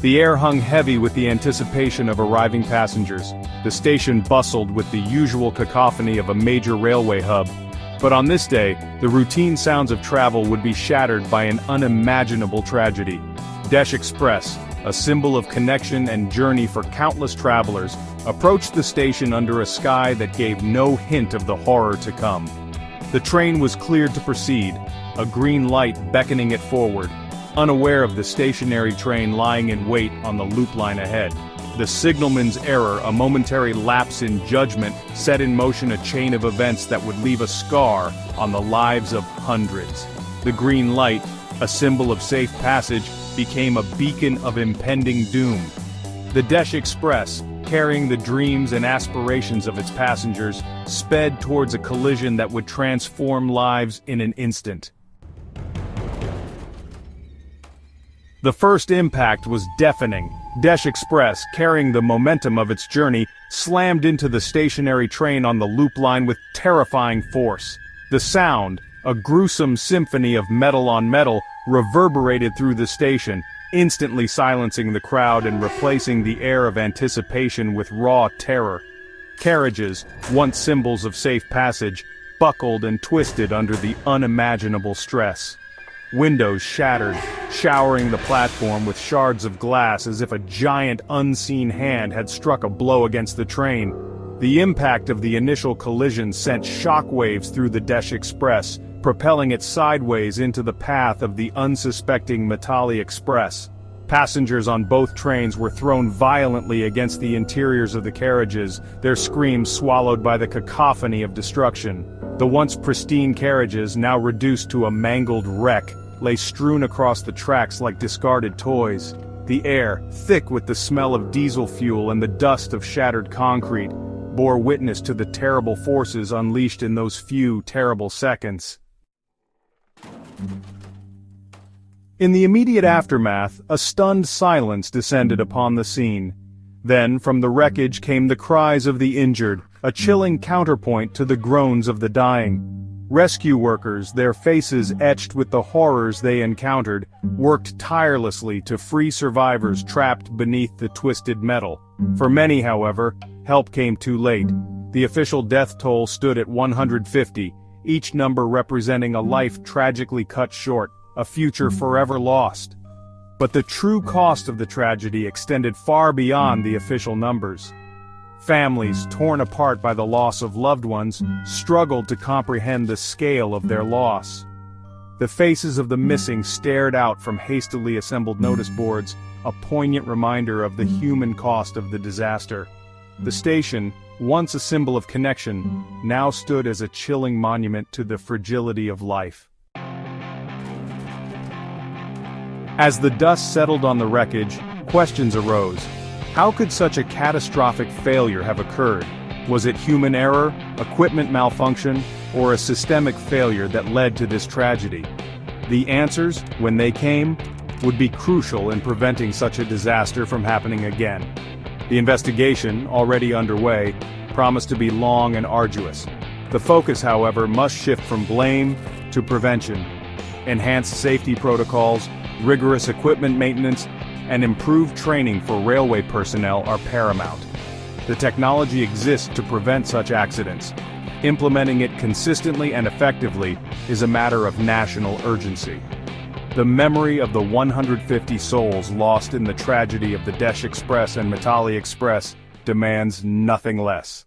The air hung heavy with the anticipation of arriving passengers. The station bustled with the usual cacophony of a major railway hub. But on this day, the routine sounds of travel would be shattered by an unimaginable tragedy. Desh Express, a symbol of connection and journey for countless travelers, approached the station under a sky that gave no hint of the horror to come. The train was cleared to proceed, a green light beckoning it forward, unaware of the stationary train lying in wait on the loop line ahead. The signalman's error, a momentary lapse in judgment, set in motion a chain of events that would leave a scar on the lives of hundreds. The green light, a symbol of safe passage, became a beacon of impending doom. The Desh Express, carrying the dreams and aspirations of its passengers, sped towards a collision that would transform lives in an instant. The first impact was deafening. Desh Express, carrying the momentum of its journey, slammed into the stationary train on the loop line with terrifying force. The sound, a gruesome symphony of metal on metal, reverberated through the station, instantly silencing the crowd and replacing the air of anticipation with raw terror. Carriages, once symbols of safe passage, buckled and twisted under the unimaginable stress. Windows shattered, showering the platform with shards of glass as if a giant unseen hand had struck a blow against the train. The impact of the initial collision sent shockwaves through the Desh Express, propelling it sideways into the path of the unsuspecting Matali Express. Passengers on both trains were thrown violently against the interiors of the carriages, their screams swallowed by the cacophony of destruction. The once pristine carriages, now reduced to a mangled wreck, lay strewn across the tracks like discarded toys. The air, thick with the smell of diesel fuel and the dust of shattered concrete, bore witness to the terrible forces unleashed in those few terrible seconds. In the immediate aftermath, a stunned silence descended upon the scene. Then, from the wreckage came the cries of the injured, a chilling counterpoint to the groans of the dying. Rescue workers, their faces etched with the horrors they encountered, worked tirelessly to free survivors trapped beneath the twisted metal. For many, however, help came too late. The official death toll stood at 150, each number representing a life tragically cut short, a future forever lost. But the true cost of the tragedy extended far beyond the official numbers. Families, torn apart by the loss of loved ones, struggled to comprehend the scale of their loss. The faces of the missing stared out from hastily assembled notice boards, a poignant reminder of the human cost of the disaster. The station, once a symbol of connection, now stood as a chilling monument to the fragility of life. As the dust settled on the wreckage, questions arose. How could such a catastrophic failure have occurred? Was it human error, equipment malfunction, or a systemic failure that led to this tragedy? The answers, when they came, would be crucial in preventing such a disaster from happening again. The investigation, already underway, promised to be long and arduous. The focus, however, must shift from blame to prevention. Enhanced safety protocols, rigorous equipment maintenance, and improved training for railway personnel are paramount. The technology exists to prevent such accidents. Implementing it consistently and effectively is a matter of national urgency. The memory of the 150 souls lost in the tragedy of the Desh Express and Matali Express demands nothing less.